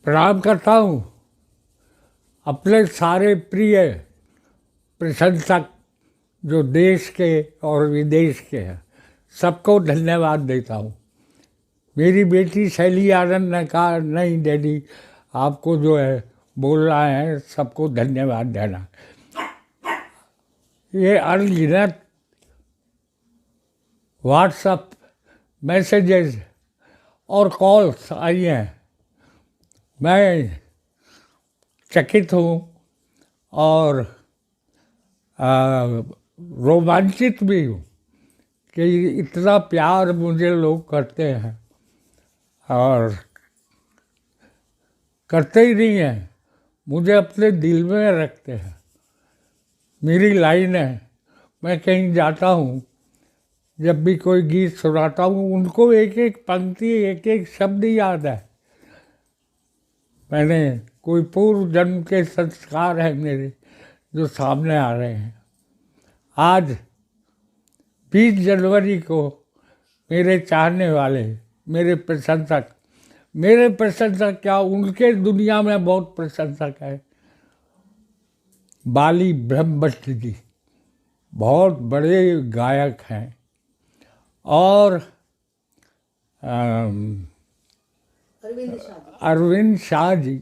प्रणाम करता हूँ अपने सारे प्रिय प्रशंसक जो देश के और विदेश के हैं, सबको धन्यवाद देता हूँ। मेरी बेटी शैली आनंद ने कहा, नहीं डैडी, आपको जो है बोलना है, सबको धन्यवाद देना। ये अनगिनत व्हाट्सएप मैसेजेस और कॉल्स आई हैं, मैं चकित हूँ और रोमांचित भी हूँ कि इतना प्यार मुझे लोग करते हैं और करते ही नहीं हैं, मुझे अपने दिल में रखते हैं। मेरी लाइन है, मैं कहीं जाता हूँ, जब भी कोई गीत सुनाता हूँ, उनको एक एक पंक्ति, एक एक शब्द याद है। मैंने कोई पूर्व जन्म के संस्कार हैं मेरे जो सामने आ रहे हैं। आज 20 जनवरी को मेरे चाहने वाले, मेरे प्रशंसक क्या, उनके दुनिया में बहुत प्रशंसक है। बाली ब्रह्मभट्ट जी बहुत बड़े गायक हैं और अरविंद शाह जी,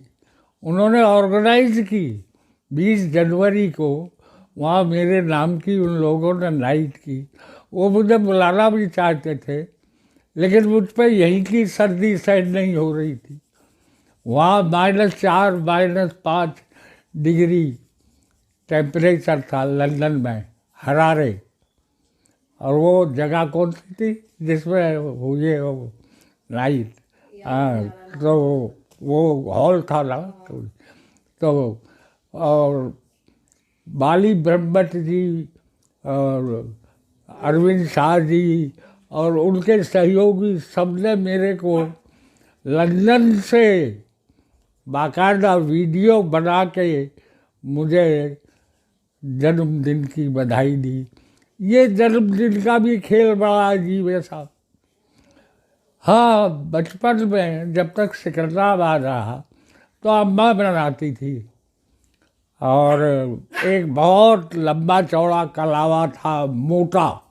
उन्होंने ऑर्गेनाइज की 20 जनवरी को, वहाँ मेरे नाम की उन लोगों ने नाइट की। वो मुझे बुलाना भी चाहते थे, लेकिन मुझ पर यहीं की सर्दी सहन नहीं हो रही थी। वहाँ -4 -5 डिग्री टेम्परेचर था लंदन में, हरारे। और वो जगह कौन सी थी जिसमें हुए वो नाइट? हाँ, तो वो हॉल था ना, तो और बाली ब्रह्मभट्ट जी और अरविंद शाह जी और उनके सहयोगी सबने मेरे को लंदन से बाकायदा वीडियो बना के मुझे जन्मदिन की बधाई दी। ये जन्मदिन का भी खेल बड़ा अजीब है साहब। हाँ, बचपन में जब तक सिकंदराबाद रहा तो अम्मा बनाती थी, और एक बहुत लंबा चौड़ा कलावा था, मोटा।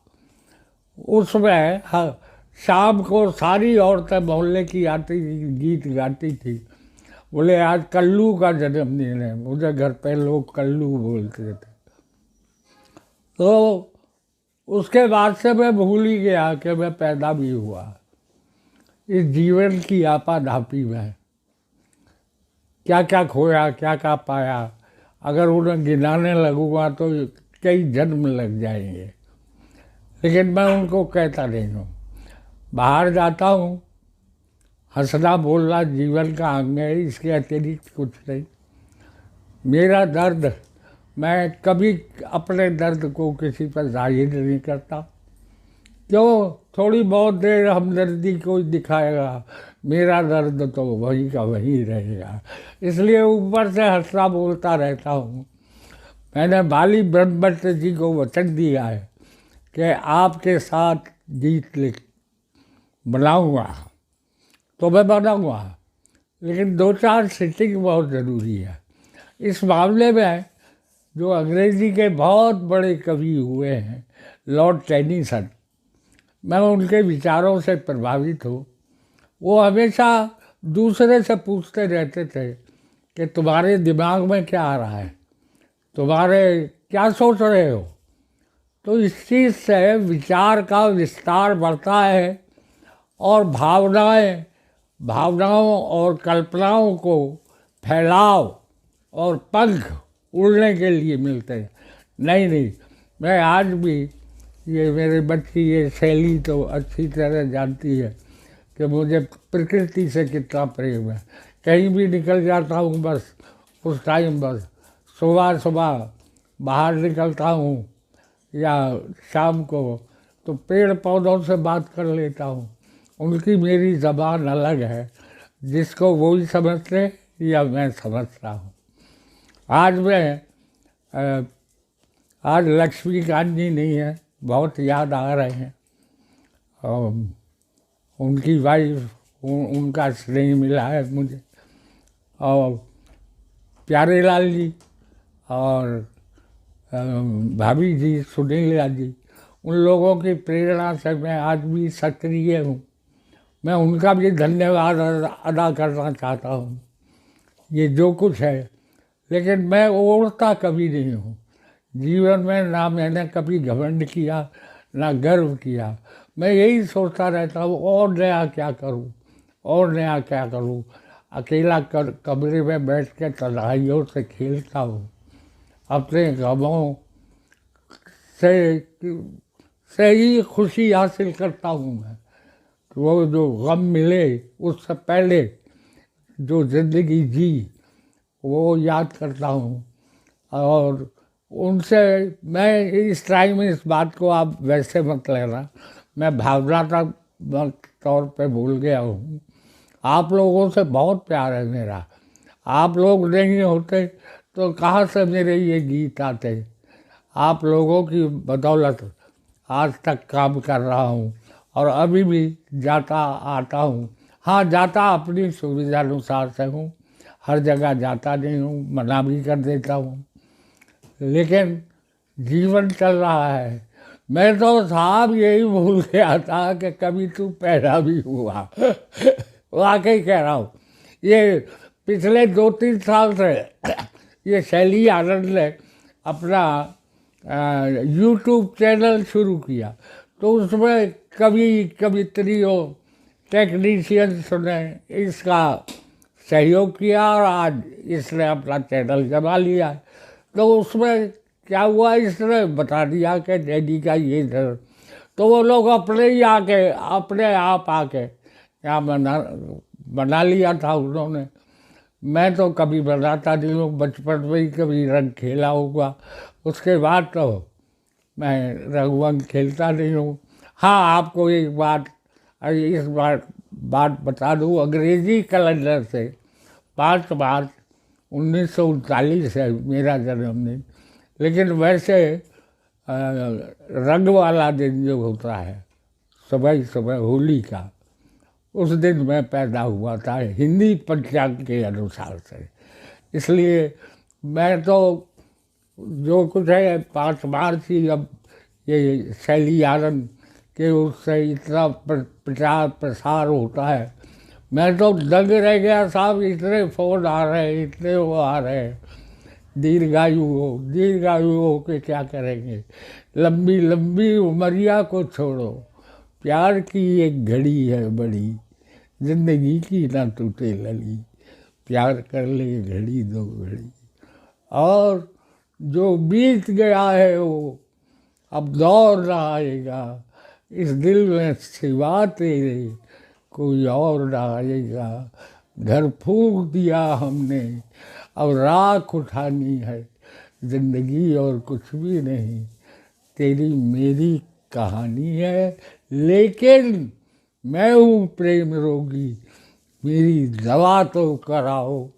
उसमें हाँ, शाम को सारी औरतें मोहल्ले की आती थी, गीत गाती थी। बोले आज कल्लू का जन्मदिन है, मुझे घर पे लोग कल्लू बोलते थे। तो उसके बाद से मैं भूल ही गया कि मैं पैदा भी हुआ। इस जीवन की आपाधापी में क्या क्या खोया, क्या क्या पाया, अगर उन्हें गिनाने लगूंगा तो कई जन्म लग जाएंगे, लेकिन मैं उनको कहता नहीं हूँ। बाहर जाता हूँ, हंसना बोलना जीवन का अंग है, इसके अतिरिक्त कुछ नहीं। मेरा दर्द, मैं कभी अपने दर्द को किसी पर जाहिर नहीं करता। क्यों? थोड़ी बहुत देर हमदर्दी कोई दिखाएगा, मेरा दर्द तो वही का वही रहेगा। इसलिए ऊपर से हंसना बोलता रहता हूँ। मैंने बाली ब्रह्मभट्ट जी को वचन दिया है कि आपके साथ गीत लिख बनाऊँगा, तो मैं बनाऊँगा, लेकिन 2-4 सिटिंग बहुत ज़रूरी है। इस मामले में जो अंग्रेज़ी के बहुत बड़े कवि हुए हैं, लॉर्ड टेनिसन, मैं उनके विचारों से प्रभावित हूँ। वो हमेशा दूसरे से पूछते रहते थे कि तुम्हारे दिमाग में क्या आ रहा है, तुम्हारे क्या सोच रहे हो। तो इस चीज़ से विचार का विस्तार बढ़ता है और भावनाओं और कल्पनाओं को फैलाव और पंख उड़ने के लिए मिलते हैं। नहीं, मैं आज भी, ये मेरे बच्ची ये शैली तो अच्छी तरह जानती है कि मुझे प्रकृति से कितना प्रेम है। कहीं भी निकल जाता हूँ, बस उस टाइम बस सुबह बाहर निकलता हूँ या शाम को, तो पेड़ पौधों से बात कर लेता हूँ। उनकी मेरी ज़बान अलग है, जिसको वही समझते या मैं समझता हूँ। आज लक्ष्मीकांत जी नहीं है, बहुत याद आ रहे हैं। उनकी वाइफ, उनका स्नेह मिला है मुझे, और प्यारेलाल जी और भाभी जी, सुनीला जी, उन लोगों की प्रेरणा से मैं आज भी सक्रिय हूँ। मैं उनका भी धन्यवाद अदा करना चाहता हूँ। ये जो कुछ है, लेकिन मैं ओढ़ता कभी नहीं हूँ जीवन में, ना मैंने कभी घमंड किया ना गर्व किया। मैं यही सोचता रहता हूँ और नया क्या करूँ, और नया क्या करूँ। अकेला कमरे में बैठ के तन्हाइयों से खेलता हूँ, अपने गमों से से ही खुशी हासिल करता हूँ मैं। वो जो गम मिले उससे पहले जो ज़िंदगी जी वो याद करता हूँ। और उनसे मैं इस टाइम इस बात को आप वैसे मत लेना, मैं भावनात्मक तौर पे भूल गया हूँ। आप लोगों से बहुत प्यार है मेरा। आप लोग नहीं होते तो कहाँ से मेरे ये गीत आते। आप लोगों की बदौलत आज तक काम कर रहा हूँ और अभी भी जाता आता हूँ। हाँ, जाता अपनी सुविधा अनुसार से हूँ, हर जगह जाता नहीं हूँ, मना भी कर देता हूँ, लेकिन जीवन चल रहा है। मैं तो साहब यही भूल गया था कि कभी तू पैदा भी हुआ। वाकई कह रहा हूँ, ये पिछले 2-3 साल से ये शैली आनंद ने अपना यूट्यूब चैनल शुरू किया, तो उसमें कभी कवित्रियों टेक्नीशियंस ने इसका सहयोग किया और आज इसने अपना चैनल जमा लिया है। तो उसमें क्या हुआ, इसने बता दिया कि डैडी का ये दर्द, तो वो लोग अपने ही आके अपने आप आके यहाँ बना लिया था उन्होंने। मैं तो कभी बनाता नहीं हूँ, बचपन में ही कभी रंग खेला होगा, उसके बाद तो मैं रंगवंग खेलता नहीं हूँ। हाँ, आपको एक बात इस बात बता दूँ, अंग्रेजी कैलेंडर से 5 मार्च 1939 है मेरा जन्मदिन, लेकिन वैसे रंग वाला दिन जो होता है सुबह ही सुबह होली का, उस दिन मैं पैदा हुआ था हिंदी पंचांग के अनुसार से। इसलिए मैं तो जो कुछ है 5 मार्च ही, अब ये शैली आनंद के उससे इतना प्रचार प्रसार होता है, मैं तो दंग रह गया साहब। इतने फ़ोन आ रहे हैं, इतने वो आ रहे हैं, दीर्घायु हो के क्या करेंगे, लंबी लंबी उमरिया को छोड़ो, प्यार की एक घड़ी है बड़ी, जिंदगी की ना टूटे लड़ी, प्यार कर ले घड़ी दो घड़ी, और जो बीत गया है वो अब दौर ना आएगा, इस दिल में सिवा तेरे कोई और ना आएगा। घर फूंक दिया हमने, अब राख उठानी है, जिंदगी और कुछ भी नहीं, तेरी मेरी कहानी है, लेकिन मैं हूँ प्रेम रोगी, मेरी दवा तो कराओ।